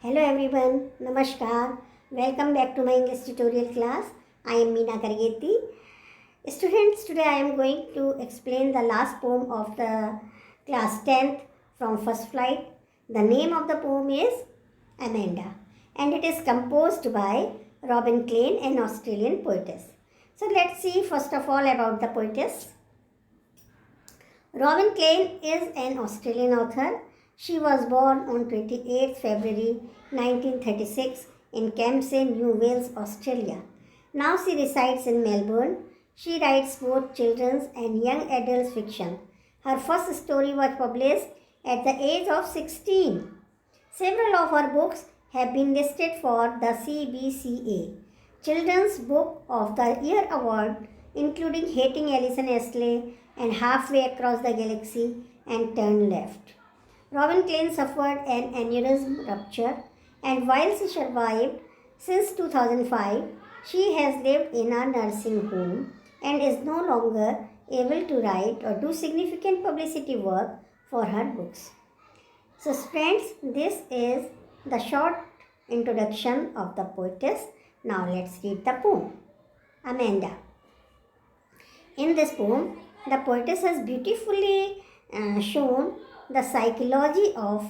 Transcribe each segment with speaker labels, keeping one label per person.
Speaker 1: Hello everyone, Namaskar. Welcome back to my English tutorial class. I am Meena Kargeti. Students, today I am going to explain the last poem of the class 10th from First Flight. The name of the poem is Amanda and it is composed by Robin Klein, an Australian poetess. So let's see first of all about the poetess. Robin Klein is an Australian author. She was born on 28 February 1936 in Kempsey, New Wales, Australia. Now she resides in Melbourne. She writes both children's and young adult fiction. Her first story was published at the age of 16. Several of her books have been listed for the CBCA Children's Book of the Year Award, including Hating Alison Ashley and Halfway Across the Galaxy and Turn Left. Robin Klein suffered an aneurysm rupture, and while she survived since 2005, she has lived in a nursing home and is no longer able to write or do significant publicity work for her books. So friends, this is the short introduction of the poetess. Now let's read the poem. Amanda. In this poem, the poetess has beautifully shown the psychology of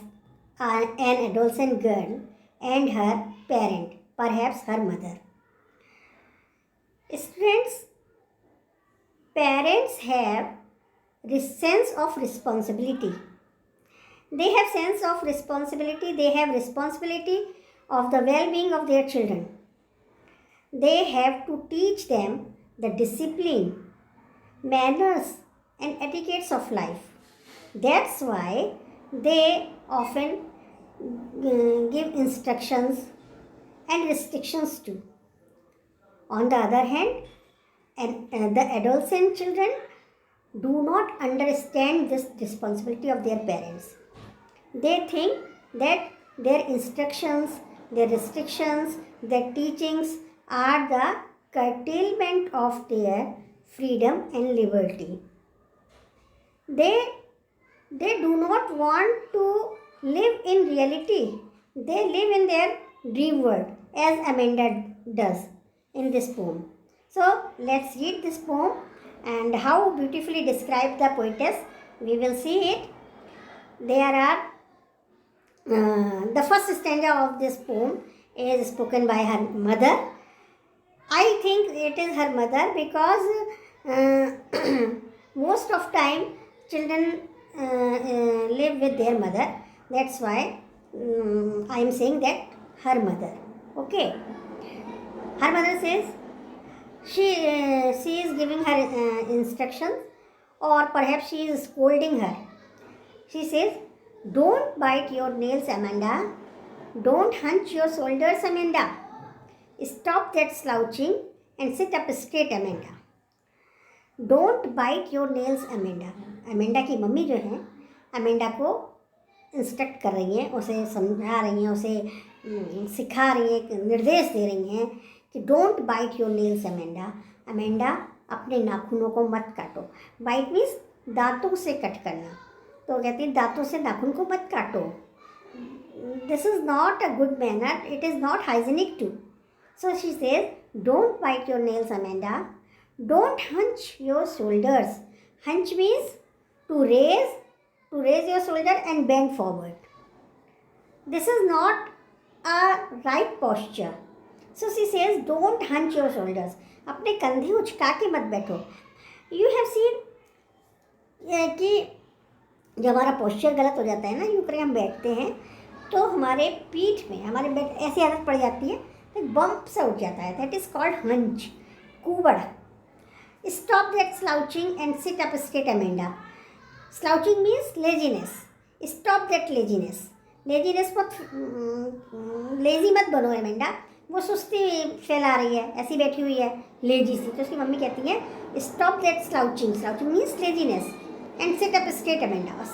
Speaker 1: an adolescent girl and her parent, perhaps her mother. Students, parents have this sense of responsibility. They have sense of responsibility. They have responsibility of the well-being of their children. They have to teach them the discipline, manners and etiquettes of life. That's why they often give instructions and restrictions too. On the other hand, the adolescent children do not understand this responsibility of their parents. They think that their instructions, their restrictions, their teachings are the curtailment of their freedom and liberty. They do not want to live in reality. They live in their dream world, as Amanda does in this poem. So let's read this poem and how beautifully described the poetess. We will see it. There are the first stanza of this poem is spoken by her mother. I think it is her mother because most of time children live with their mother. That's why I am saying that her mother. Okay. Her mother says she is giving her instructions, or perhaps she is scolding her. She says, "Don't bite your nails, Amanda. Don't hunch your shoulders, Amanda. Stop that slouching and sit up straight, Amanda. Don't bite your nails, Amanda." Amanda की mummy जो है Amanda को instruct कर रही हैं, उसे समझा रही हैं, उसे सिखा रही हैं, निर्देश दे रही हैं कि don't bite your nails Amanda. Amanda, अपने नाखूनों को मत काटो. बाइट मीन्स दांतों से कट करना. तो कहती है दांतों से नाखून को मत काटो. This is not a good manner. It is not hygienic too. So she says don't bite your nails Amanda. Don't hunch your shoulders. Hunch means to raise your shoulder and bend forward. This is not a right posture. So she says don't hunch your shoulders. अपने कंधे उचका के मत बैठो. You have seen कि जब हमारा posture गलत हो जाता है ना, यूँ करके हम बैठते हैं तो हमारे पीठ में हमारे ऐसी आदत पड़ जाती है तो बम्प सा उठ जाता है. दैट इज़ कॉल्ड हंच, कुबड़. Stop that slouching and sit up straight, Amanda. Slouching means laziness. Stop that laziness. Laziness मत लेजी मत बनो अमेंडा. वो सुस्ती फैला रही है, ऐसी बैठी हुई है लेजी सी. तो उसकी मम्मी कहती है stop that slouching. Slouching means laziness. And sit up straight Amanda.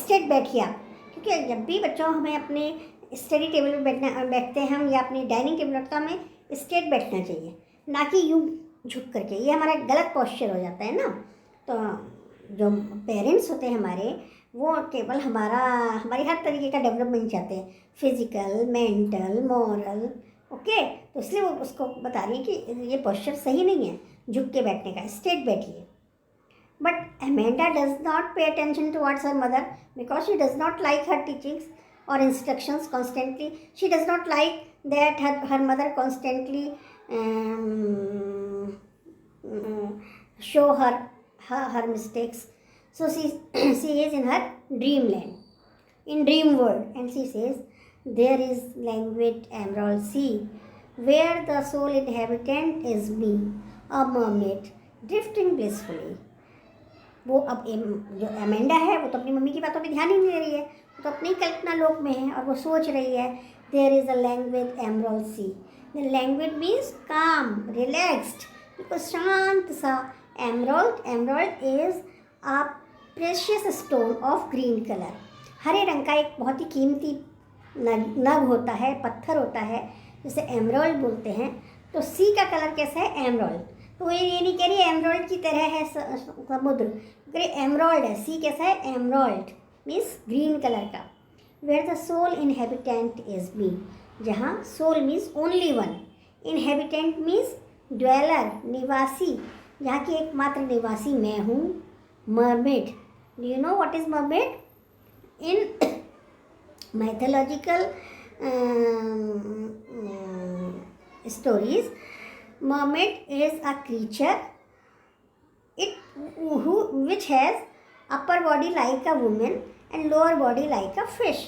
Speaker 1: Straight बैठिए आप. क्योंकि जब भी बच्चों हमें अपने स्टडी टेबल पर बैठते हैं हम या अपनी डाइनिंग टेबल पर, तो हमें स्ट्रेट बैठना चाहिए, ना कि यूँ झुक करके. ये हमारा गलत पोस्चर हो जाता है ना. तो जो पेरेंट्स होते हैं हमारे, वो केवल हमारी हर तरीके का डेवलपमेंट चाहते हैं, फिजिकल, मेंटल, मॉरल। ओके, तो इसलिए वो उसको बता रही है कि ये पोस्चर सही नहीं है झुक के बैठने का, स्ट्रेट बैठिए। But Amanda does not pay attention towards her mother because she does not like her teachings और instructions constantly. She does not like that her mother constantly show her mistakes. So she is in her dreamland, in dream world, and she says, there is languid emerald sea, where the sole inhabitant is me, a mermaid, drifting blissfully. वो अब जो Amanda है वो तो अपनी mummy की बातों पे ध्यान ही नहीं दे रही है, वो तो अपनी कल्पना लोक में है और वो सोच रही है, there is a languid emerald sea. The languid means calm, relaxed, बिल्कुल शांत सा। Emerald is a precious stone of green colour. हरे रंग का एक बहुत ही कीमती नग होता है, पत्थर होता है, जिसे एमरल्ड बोलते हैं। तो सी का कलर कैसा है? एमरल्ड। तो ये नहीं कह रही एमरल्ड की तरह है समुद्र, कह रही एमरल्ड है। सी कैसा है? एमरल्ड मीन्स ग्रीन कलर का। Where the sole inhabitant is me, जहाँ sole means only one, inhabitant means dweller, निवासी, यहाँ की एकमात्र निवासी मैं हूँ। Mermaid, do you know what is mermaid? In mythological stories, mermaid is a creature which has upper body like a woman and lower body like a fish.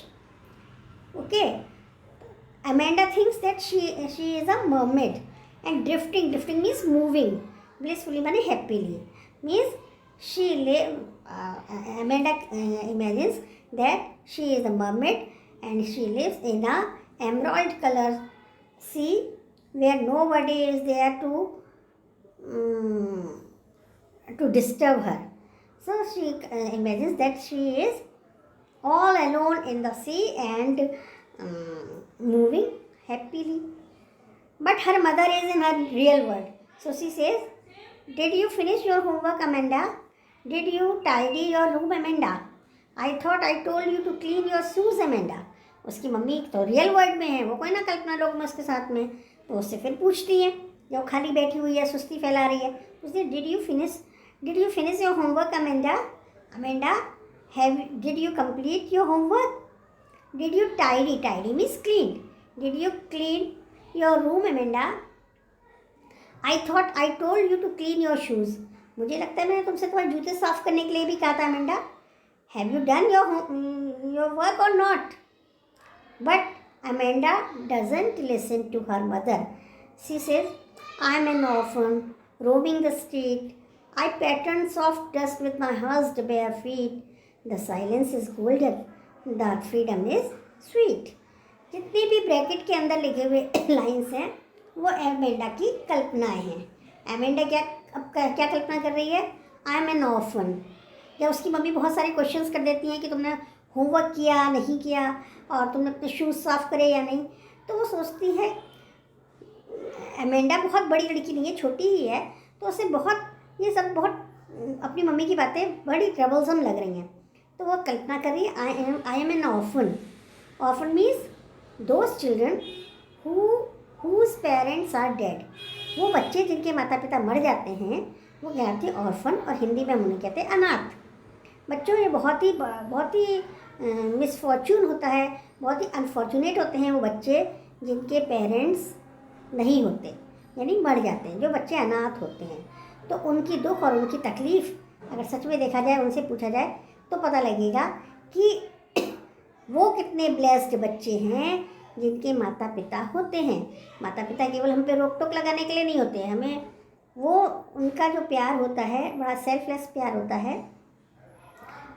Speaker 1: Okay, Amanda thinks that she is a mermaid and drifting means moving, blissfully means happily, means Amanda imagines that she is a mermaid and she lives in a emerald color sea where nobody is there to disturb her. So she imagines that she is all alone in the sea and moving happily. But her mother is in her real world. So she says, did you finish your homework, Amanda? Did you tidy your room, Amanda? I thought I told you to clean your shoes, Amanda. उसकी mummy तो real world में है, वो कोई ना कल्पना लोग में उसके साथ में, तो उससे फिर पूछती है जब खाली बैठी हुई है, सुस्ती फैला रही है, उसने did you finish your homework Amanda? Amanda, did you complete your homework? Did you tidy means clean, did you clean your room Amanda? I thought I told you to clean your shoes, मुझे लगता है मैंने तुमसे तुम्हारे जूते साफ करने के लिए भी कहा था Amanda. Have you done your work और not? But Amanda doesn't listen to her mother. She says, I'm an orphan, roaming the street. I pattern soft dust with my hushed bare feet. The silence is golden. The freedom is sweet. जितनी भी bracket के अंदर लिखे हुए lines हैं वो Amanda की कल्पनाएं हैं। एमेंडा क्या कल्पना कर रही है? I am an orphan. जब उसकी मम्मी बहुत सारे क्वेश्चंस कर देती हैं कि तुमने होमवर्क किया नहीं किया और तुमने अपने शूज़ साफ़ करे या नहीं, तो वो सोचती है एमेंडा बहुत बड़ी लड़की नहीं है, छोटी ही है, तो उसे ये सब बहुत अपनी मम्मी की बातें बड़ी ट्रबलसम लग रही हैं। तो वो कल्पना कर रही है I am an orphan. Orphan means those children whose parents are dead. वो बच्चे जिनके माता पिता मर जाते हैं वो कहते हैं ऑर्फन, और हिंदी में हम उन्हें कहते हैं अनाथ। बच्चों ये बहुत ही मिसफॉर्चून होता है, बहुत ही अनफॉर्चुनेट होते हैं वो बच्चे जिनके पेरेंट्स नहीं होते, यानी मर जाते हैं, जो बच्चे अनाथ होते हैं। तो उनकी दुख और उनकी तकलीफ़ अगर सच में देखा जाए, उनसे पूछा जाए तो पता लगेगा कि वो कितने ब्लेस्ड बच्चे हैं जिनके माता पिता होते हैं। माता पिता केवल हम पे रोक टोक लगाने के लिए नहीं होते हैं, हमें वो उनका जो प्यार होता है बड़ा सेल्फलेस प्यार होता है,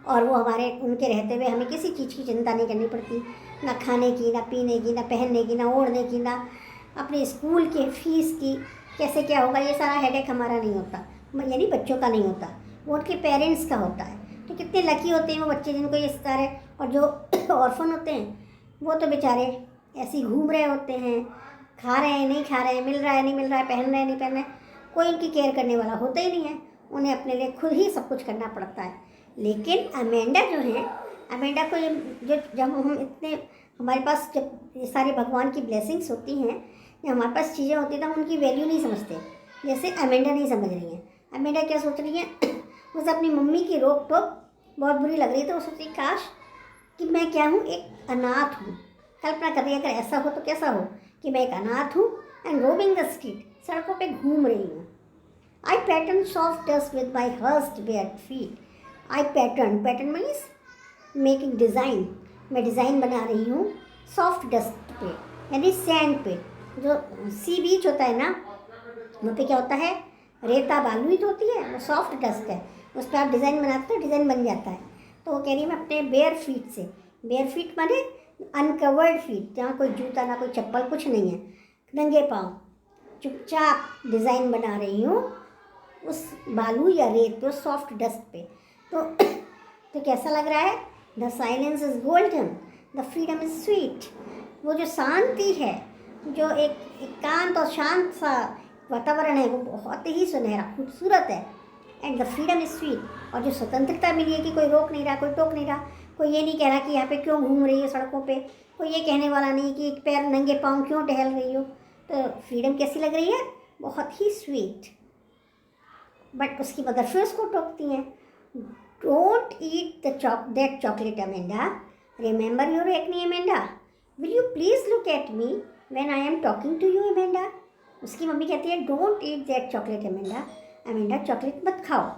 Speaker 1: और वो उनके रहते हुए हमें किसी चीज़ की चिंता नहीं करनी पड़ती, ना खाने की, ना पीने की, ना पहनने की, ना ओढ़ने की, ना अपने स्कूल के फीस की कैसे क्या होगा, ये सारा हेडेक हमारा नहीं होता, यानी बच्चों का नहीं होता, वो उनके पेरेंट्स का होता है। तो कितने लकी होते हैं वो बच्चे जिनको ये सारे, और जो ऑर्फन होते हैं वो तो बेचारे ऐसे ही घूम रहे होते हैं, खा रहे हैं नहीं खा रहे हैं, मिल रहा है नहीं मिल रहा है, पहन रहे हैं नहीं पहन रहे, कोई उनकी केयर करने वाला होता ही नहीं है, उन्हें अपने लिए खुद ही सब कुछ करना पड़ता है। लेकिन अमेंडा जो है, अमेंडा को जो जब हम इतने हमारे पास जब ये सारे भगवान की ब्लेसिंग्स होती हैं या हमारे पास चीज़ें होती हैं तो हम उनकी वैल्यू नहीं समझते। जैसे अमेंडा नहीं समझ रही हैं। अमेंडा क्या सोच रही है मुझे अपनी मम्मी की रोक टोक बहुत बुरी लग रही है, तो वो सोच रही काश कि मैं क्या हूँ, एक अनाथ हूँ। कल्पना कर रही है अगर ऐसा हो तो कैसा हो कि मैं एक अनाथ हूँ एंड रोमिंग द स्ट्रीट, सड़कों पे घूम रही हूँ। I pattern soft dust with my hushed bare feet. I pattern, pattern means making design, मैं डिज़ाइन बना रही हूँ सॉफ्ट डस्ट पे, यानी सैंड पे। जो सी बीच होता है ना, वहाँ पे क्या होता है, रेता बालू ही तो होती है, वो सॉफ्ट डस्ट है, उस पर आप डिज़ाइन बनाते हो, डिज़ाइन बन जाता है। तो वो कह रही है मैं अपने बेयर फीट से, बेयर फीट माने अनकवर्ड फीट, जहाँ कोई जूता ना कोई चप्पल कुछ नहीं है, नंगे पाँव चुपचाप डिज़ाइन बना रही हूँ उस बालू या रेत पे, उस सॉफ्ट डस्ट पे। तो कैसा लग रहा है, the silence is golden, the freedom is sweet. वो जो शांति है, जो एक एकांत और शांत सा वातावरण है, वो बहुत ही सुनहरा खूबसूरत है। And the freedom is sweet, और जो स्वतंत्रता मिली है कि कोई रोक नहीं रहा, कोई टोक नहीं रहा, कोई ये नहीं कह रहा कि यहाँ पे क्यों घूम रही है सड़कों पे, कोई ये कहने वाला नहीं कि एक पैर नंगे पाँव क्यों टहल रही हो। तो फ्रीडम कैसी लग रही है, बहुत ही स्वीट। बट उसकी मदर फिर उसको टोकती हैं, don't eat that chocolate Amanda, remember your acne Amanda, will you please look at me when I am talking to you Amanda. उसकी मम्मी कहती है don't eat that chocolate Amanda, Amanda chocolate मत खाओ।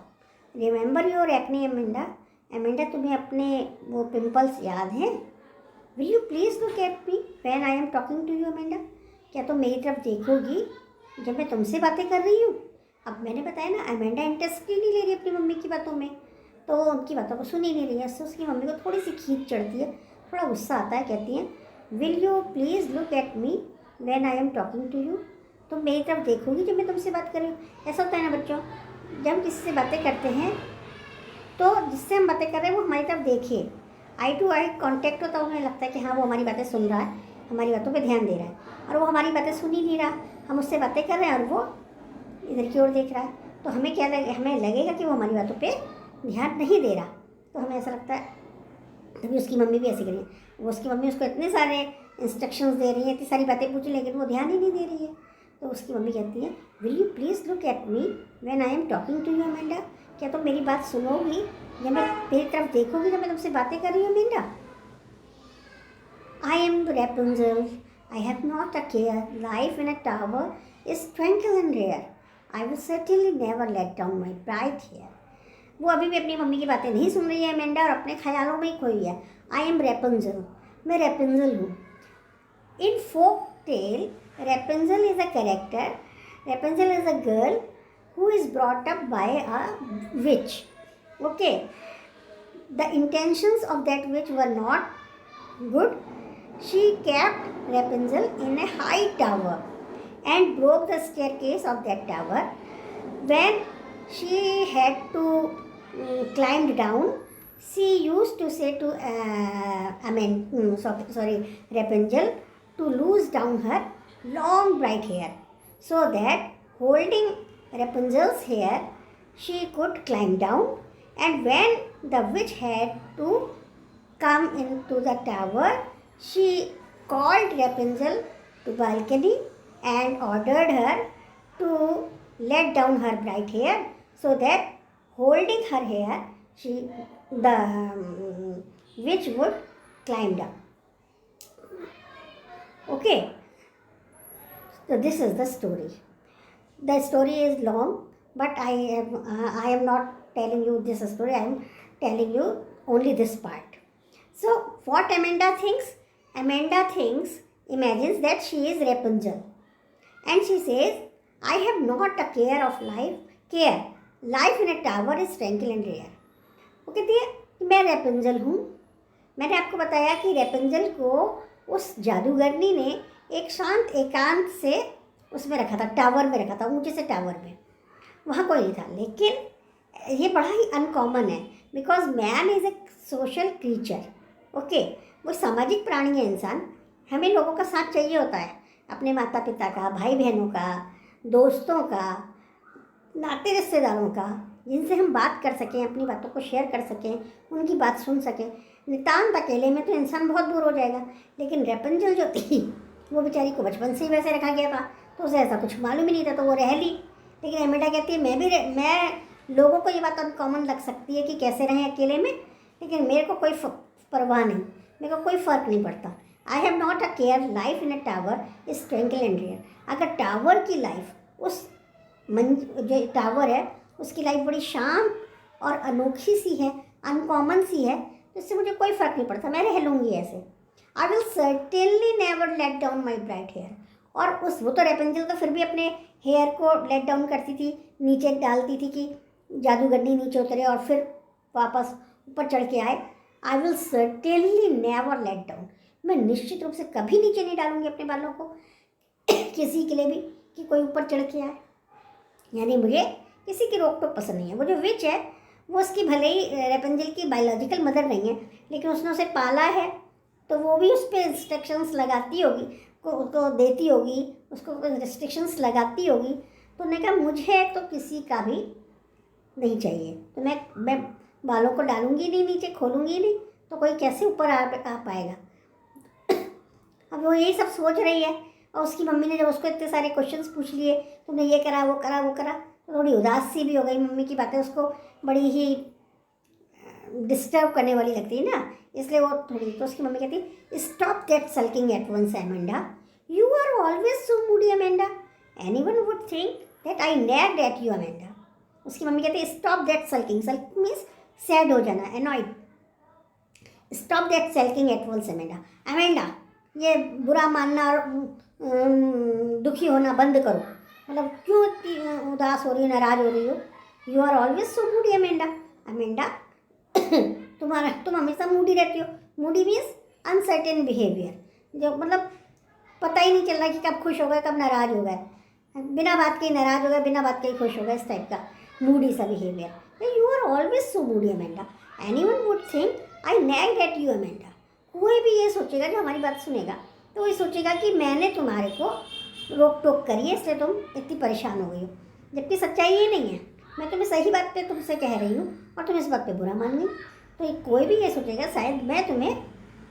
Speaker 1: Remember your acne Amanda, Amanda तुम्हें अपने वो pimples याद हैं। Will you please look at me when I am talking to you Amanda, क्या तुम मेरी तरफ देखोगी जब मैं तुमसे बातें कर रही हूँ। अब मैंने बताया ना, अमेंडा इंटरेस्ट ही नहीं ले रही अपनी मम्मी की बातों में, तो वो उनकी बातों को सुन ही नहीं रही है। उससे उसकी मम्मी को थोड़ी सी खींच चढ़ती है, थोड़ा गुस्सा आता है। कहती हैं will you please look at me when I am talking to you, तुम मेरी तरफ देखोगी जब मैं तुमसे बात कर रही हूँ। ऐसा होता है ना बच्चों, जब हम किसी से बातें करते हैं तो जिससे हम बातें कर रहे हैं वो हमारी तरफ देखे, आई टू आई कॉन्टैक्ट हो, तो उन्हें लगता है कि हाँ वो हमारी बातें सुन रहा है, हमारी बातों पे ध्यान दे रहा है। और वो हमारी बातें सुन ही नहीं रहा, हम उससे बातें कर रहे हैं और वो इधर की ओर देख रहा है, तो हमें क्या हमें लगेगा कि वो हमारी बातों पे ध्यान नहीं दे रहा, तो हमें ऐसा लगता है। तभी उसकी मम्मी भी ऐसी करी है, वो उसकी मम्मी उसको इतने सारे इंस्ट्रक्शंस दे रही है, इतनी सारी बातें पूछ रही है, लेकिन वो ध्यान ही नहीं दे रही है। तो उसकी मम्मी कहती है will you please look at me when I am talking to you Amanda, क्या तुम मेरी बात सुनोगी जब मैं मेरी तरफ देखोगी जब मैं तुमसे बातें कर रही हूँ Amanda. I am Rapunzel. I have not a care. Life in a tower is tranquil and rare. I will certainly never let down my pride here. वो अभी भी अपनी मम्मी की बातें नहीं सुन रही है अमेंडा, और अपने ख्यालों में ही खोई है। आई एम रेपुंजल, मैं रेपुंजल हूँ। In folk tale Rapunzel is a character, Rapunzel is a girl who is brought up by a witch. Okay, the intentions of that witch were not good. She kept Rapunzel in a high tower and broke the staircase of that tower. When she had to climb down, she used to say to Rapunzel to loose down her long bright hair, so that holding Rapunzel's hair she could climb down. And when the witch had to come into the tower, she called Rapunzel to balcony and ordered her to let down her bright hair, so that holding her hair the witch would climb down. Okay, so this is the story. The story is long, but I am not telling you this story. I am telling you only this part. So what Amanda thinks? Amanda imagines that she is Rapunzel, and she says, I have not a care of life. Life in a tower is tranquil and rare. वो कहती है कि मैं Rapunzel हूँ। मैंने आपको बताया कि रेपुंजल को उस जादूगरनी ने एक शांत एकांत से उसमें रखा था, टावर में रखा था, ऊंचे से टावर में, वहाँ कोई नहीं था। लेकिन ये बड़ा ही अनकॉमन है, because man is a social creature. Okay, वो सामाजिक प्राणी है इंसान, हमें लोगों का साथ चाहिए होता है, अपने माता पिता का, भाई बहनों का, दोस्तों का, नाते रिश्तेदारों का, जिनसे हम बात कर सकें, अपनी बातों को शेयर कर सकें, उनकी बात सुन सकें। नितांत अकेले में तो इंसान बहुत दूर हो जाएगा, लेकिन रेपंजल जो थी वो बेचारी को बचपन से ही वैसे रखा गया था, तो उसे ऐसा कुछ मालूम ही नहीं था, तो वो रह ली। लेकिन एमेंडा कहती है मैं लोगों को ये बात अनकॉमन लग सकती है कि कैसे रहें अकेले में, लेकिन मेरे को कोई परवाह नहीं, मेरे को कोई फ़र्क नहीं पड़ता। I have not a care, life in a tower is twinkle and rare. अगर टावर की लाइफ, उस जो टावर है उसकी लाइफ बड़ी शांत और अनोखी सी है, अनकॉमन सी है, तो इससे मुझे कोई फ़र्क नहीं पड़ता, मैं रह लूँगी ऐसे। I will certainly never let down my bright hair. और वो तो रेपेंजल तो फिर भी अपने हेयर को लेट डाउन करती थी, नीचे डालती थी कि जादूगरनी नीचे उतरे और फिर वापस ऊपर चढ़ के आए। I will certainly never let down. मैं निश्चित रूप से कभी नीचे नहीं डालूंगी अपने बालों को किसी के लिए भी कि कोई ऊपर चढ़ के आए। यानी मुझे किसी की रोक टोक पसंद नहीं है। वो जो विच है वो उसकी भले ही रेपेंजल की बायोलॉजिकल मदर नहीं है, लेकिन उसने उसे पाला है, तो वो भी उस पर इंस्ट्रक्शंस लगाती होगी, को देती होगी, उसको रिस्ट्रिक्शंस लगाती होगी। तो मैंने कहा मुझे तो किसी का भी नहीं चाहिए, तो मैं बालों को डालूंगी नहीं नीचे, खोलूंगी नहीं, तो कोई कैसे ऊपर आ पाएगा। अब वो यही सब सोच रही है, और उसकी मम्मी ने जब उसको इतने सारे क्वेश्चंस पूछ लिए, तुमने ये करा वो करा वो करा, तो थोड़ी उदास सी भी हो गई। मम्मी की बातें उसको बड़ी ही डिस्टर्ब करने वाली लगती है ना, इसलिए वो थोड़ी, तो उसकी मम्मी कहती stop that sulking at once Amanda, you are always so moody Amanda, anyone would think that I nagged at you Amanda. उसकी मम्मी कहती stop that sulking, sulking means sad हो जाना, annoyed. Stop that sulking at once Amanda, Amanda ये बुरा मानना और दुखी होना बंद करो, मतलब क्यों इतनी उदास हो रही हो, नाराज़ हो रही हो। You are always so moody Amanda, Amanda तुम हमेशा मूडी रहती हो। मूडी मीन्स अनसर्टेन बिहेवियर, जो मतलब पता ही नहीं चल रहा कि कब खुश हो गए कब नाराज़ हो गए, बिना बात के ही नाराज़ हो गए, बिना बात के ही खुश हो गए, इस टाइप का मूडी सा behaviour. You are always so moody Amanda, anyone would think I nagged at you Amanda. कोई भी ये सोचेगा, जो हमारी बात सुनेगा, तो वही सोचेगा कि मैंने तुम्हारे को रोक टोक करी है, इसलिए तुम इतनी परेशान हो गई हो, जबकि सच्चाई ये नहीं है। मैं तुम्हें सही बात पे तुमसे कह रही हूँ और तुम इस बात पे बुरा मान गई। तो कोई भी ये सोचेगा शायद मैं तुम्हें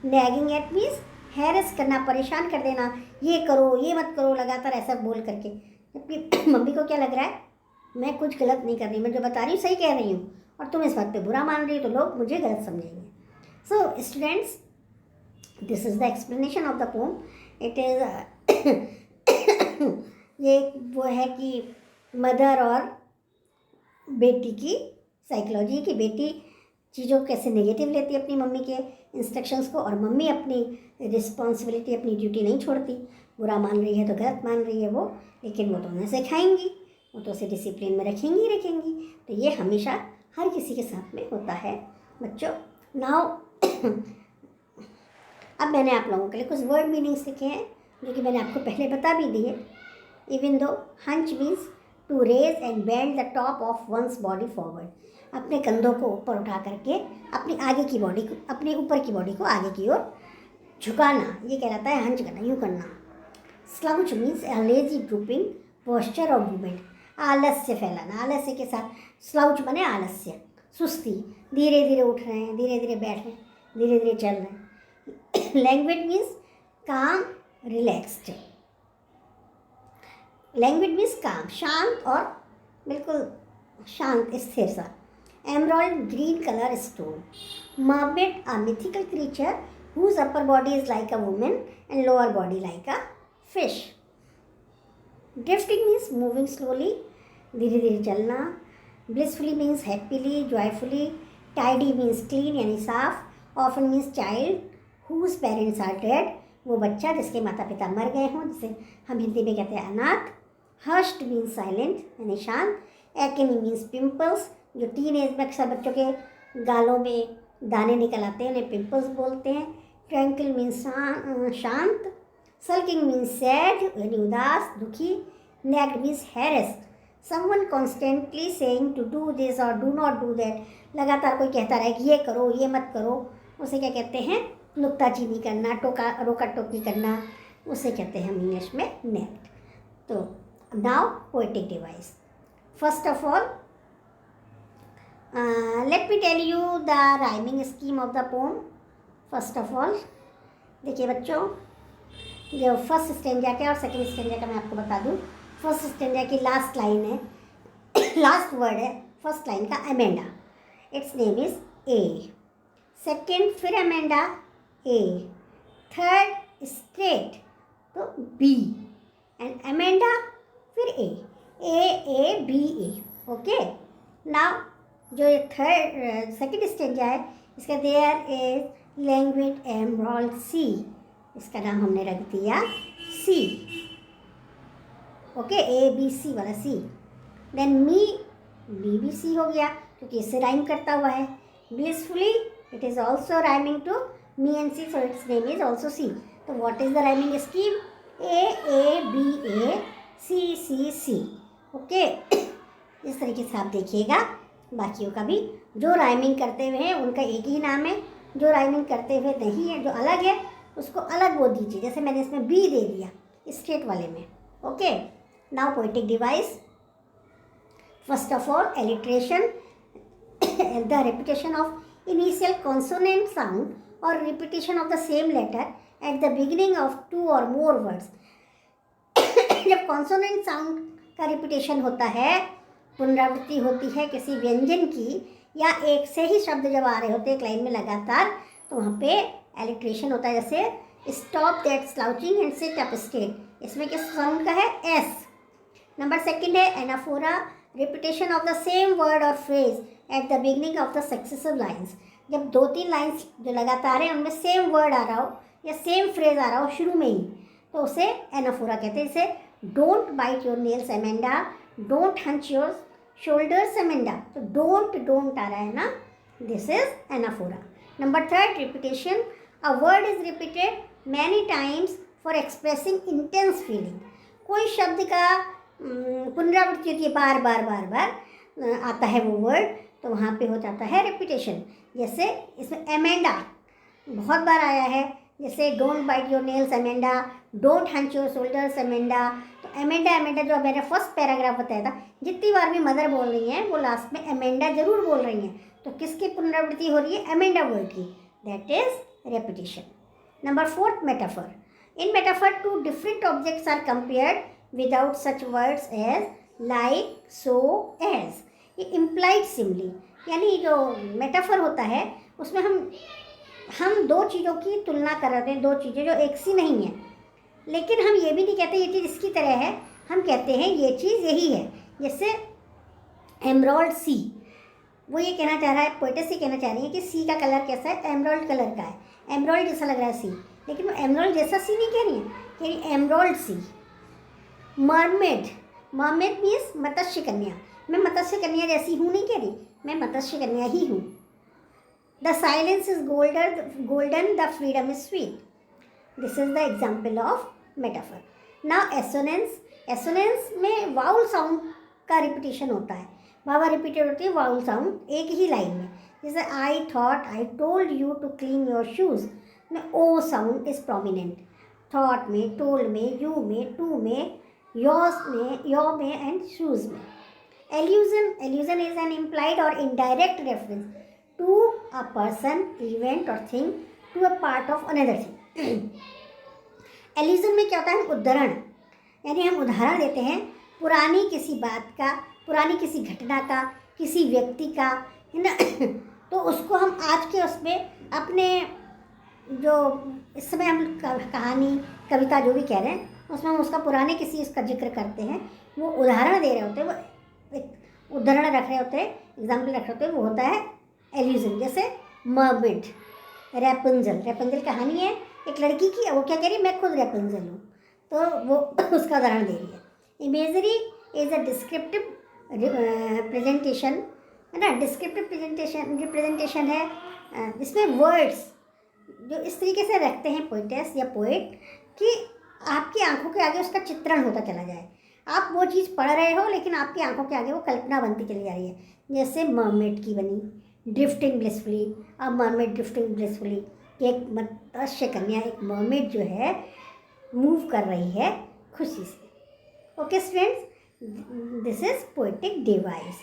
Speaker 1: नैगिंग एट मीन्स हैरेस करना, परेशान कर देना, ये करो ये मत करो, लगातार ऐसा बोल करके। जबकि मम्मी को क्या लग रहा है, मैं कुछ गलत नहीं कर रही, मैं जो बता रही हूँ सही कह रही हूँ, और तुम इस बात पे बुरा मान रही हो, तो लोग मुझे गलत समझेंगे। So students, this is the explanation of the pome. It is ये वो है कि मदर और बेटी की साइकोलॉजी, की बेटी चीज़ों को कैसे नेगेटिव लेती है अपनी मम्मी के इंस्ट्रक्शंस को, और मम्मी अपनी रिस्पॉन्सिबिलिटी, अपनी ड्यूटी नहीं छोड़ती। बुरा मान रही है तो गलत मान रही है वो, लेकिन वो तो उन्हें सिखाएंगी, वो तो उसे डिसिप्लिन में रखेंगी। तो ये हमेशा हर किसी के साथ में होता है बच्चों। नाउ अब मैंने आप लोगों के लिए कुछ वर्ड मीनिंग्स लिखे हैं, जो कि मैंने आपको पहले बता भी दिए। Even though hunch means to raise and bend the top of one's body forward, अपने कंधों को ऊपर उठा करके अपनी आगे की बॉडी को, अपने ऊपर की बॉडी को आगे की ओर झुकाना, ये कहलाता है हंच करना, यूँ करना। Slouch means a lazy drooping posture of movement, आलस्य फैलाना, आलस्य के साथ स्लाउच बने आलस्य, सुस्ती, धीरे धीरे उठ रहे हैं, धीरे धीरे बैठ रहे हैं, धीरे धीरे चल रहे हैं। Languid means calm relaxed, languid means calm, शांत और बिल्कुल शांत स्थिर सा। Emerald green colour stone, mermaid a mythical creature whose upper body is like a woman and lower body like a fish. Drifting means moving slowly, धीरे धीरे चलना। blissfully means happily, joyfully। tidy means clean यानी साफ। often means child whose parents are dead, वो बच्चा जिसके माता पिता मर गए हों, जिसे हम हिंदी में कहते हैं अनाथ। hushed means silent यानी शांत। acne means pimples, जो टीन एज में अक्सर बच्चों के गालों में दाने निकल आते हैं, उन्हें पिंपल्स बोलते हैं। ट्रैंक्विल मीन्स शांत। सल्किंग मीन्स सैड यानी उदास, दुखी। Nagged means harassed, someone constantly saying to do this और डू नॉट डू दैट, लगातार कोई कहता रहे कि ये करो ये मत करो, उसे क्या कहते हैं, नुक्ताचीनी करना, रोका टोकी करना, उसे कहते हैं हम इंग्लिश में नेग्ड। तो now poetic device. First of all let me tell you the rhyming scheme of the poem. First of all देखिए बच्चों, जो फर्स्ट स्टेंजा का और सेकंड स्टेंजा का मैं आपको बता दूं. फर्स्ट स्टेंजा की लास्ट लाइन है, लास्ट वर्ड है फर्स्ट लाइन का Amanda. It's name is A. Second फिर अमेंडा ए. थर्ड स्ट्रेट तो बी. एंड अमेंडा फिर A. A B A. Okay. Now जो ये थर्ड सेकंड स्टेंजा है इसका there is languid emerald sea. इसका नाम हमने रख दिया सी. ओके, ए बी सी वाला C. Then me, B B C हो गया क्योंकि इससे राइम करता हुआ है. Blissfully it is also rhyming to me and sea, so it's name is also C. तो what is the rhyming scheme? A B A C C C. Okay, इस तरीके से आप देखिएगा. बाकियों का भी जो राइमिंग करते हुए हैं उनका एक ही नाम है, जो राइमिंग करते हुए नहीं है, जो अलग है उसको अलग वो दीजिए. जैसे मैंने इसमें बी दे दिया स्ट्रेट वाले में. Okay. Now poetic device. First of all alliteration, the repetition of initial consonant sound or repetition of the same letter at the beginning of two or more words. जब consonant sound का repetition होता है, पुनरावृत्ति होती है किसी व्यंजन की, या एक से ही शब्द जब आ रहे होते हैं एक लाइन में लगातार, तो वहाँ पे एलिट्रेशन होता है. जैसे stop that slouching and sit up straight, इसमें किस साउंड का है? एस. नंबर सेकंड है anaphora, repetition of the same word और phrase at the beginning of the successive lines. जब 2-3 लाइन्स जो लगातार हैं उनमें सेम वर्ड आ रहा हो या सेम फ्रेज आ रहा हो शुरू में ही, तो उसे एनाफोरा कहते हैं. जैसे don't bite your nails Amanda, don't hunch your shoulders Amanda. तो डोंट आ रहा है ना, this is anaphora. Number third repetition, a word is repeated many times for expressing intense feeling. कोई शब्द का पुनरावृत्ति होती है, बार बार आता है वो वर्ड, तो वहाँ पे हो जाता है रिपीटेशन. जैसे इसमें अमेंडा बहुत बार आया है, जैसे don't bite your nails Amanda, don't hunch your shoulders Amanda. तो अमेंडा जो मैंने फर्स्ट पैराग्राफ बताया था, जितनी बार भी मदर बोल रही हैं वो लास्ट में अमेंडा जरूर बोल रही हैं. तो किसकी पुनरावृत्ति हो रही है? अमेंडा वर्ड की. That is repetition. Number fourth metaphor. In metaphor two different objects are compared without such words as like, so, as. ये इम्प्लाइड सिमली, यानी जो मेटाफर होता है उसमें हम दो चीज़ों की तुलना कर रहे हैं, दो चीज़ें जो एक सी नहीं है. लेकिन हम ये भी नहीं कहते ये चीज़ इसकी तरह है, हम कहते हैं ये चीज़ यही है. जैसे एमराल्ड सी, वो ये कहना चाह रहा है, पोएटेस ये कहना चाह रही है कि सी का कलर कैसा है? एमराल्ड कलर का है. एमराल्ड जैसा लग रहा है सी, लेकिन वो एमराल्ड जैसा सी नहीं कह रही है, कह रही एमराल्ड सी. मरमेड, मरमेड मीन्स मत्स्य कन्या. मैं मत्स्य कन्या जैसी हूँ नहीं कह रही, मैं मत्स्य कन्या ही हूँ. The silence is golden, the freedom is sweet. This is the example of metaphor. Now assonance. Assonance में वाउल साउंड का रिपीटेशन होता है. बाबा रिपीटेड होती है वाउल साउंड एक ही लाइन में. जैसे I thought, I told you to clean your shoes में O sound is prominent. Thought में, टोल्ड में, यू में, टू में, योर्स में, योर में एंड शूज़ में. एल्यूजन इज एन इम्प्लाइड और indirect reference to a person, event और thing, to a part of another thing. Allusion में क्या होता है? उदाहरण, यानी हम उदाहरण देते हैं पुरानी किसी बात का, पुरानी किसी घटना का, किसी व्यक्ति का, है ना. तो उसको हम आज के उसमें अपने जो इस समय हम कहानी, कविता जो भी कह रहे हैं उसमें हम उसका पुराने किसी उसका जिक्र करते हैं, वो उदाहरण दे रहे होते हैं, वो एक उदाहरण रख रहे होते हैं, एग्जाम्पल रख रहे होते हैं, वो होता है एल्यूजन. जैसे मर्मेड, रेपुंजल कहानी है एक लड़की की, वो क्या कह रही है? मैं खुद रेपुंजल हूँ, तो वो उसका उदाहरण दे रही है. Imagery is a descriptive presentation, है ना. डिस्क्रिप्टिव रिप्रेजेंटेशन है जिसमें वर्ड्स जो इस तरीके से रखते हैं पोइटेस या पोइट कि आपकी आंखों के आगे उसका चित्रण होता चला जाए. आप वो चीज़ पढ़ रहे हो लेकिन आपकी आंखों के आगे वो कल्पना बनती चली जा रही है. जैसे मर्मेड की बनी, ड्रिफ्टिंग ब्लिसफुली, अब मर्मेड ड्रिफ्टिंग ब्लिसफुली, एक मत्स्य कन्या, एक मर्मेड जो है मूव कर रही है खुशी से. Okay students, this is poetic device.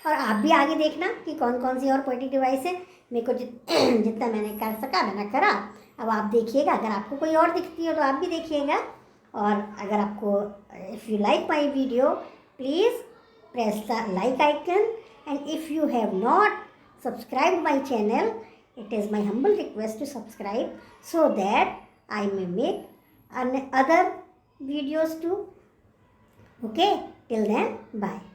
Speaker 1: और आप भी आगे देखना कि कौन कौन सी और पोएटिक डिवाइस है। मेरे को जितना मैंने कर सका मैंने करा। अब आप देखिएगा, अगर आपको कोई और दिखती हो तो आप भी देखिएगा। और अगर आपको if you like my video please press the like icon, and if you have not subscribed my channel, it is my humble request to subscribe so that I may make other videos too. Okay, till then, bye.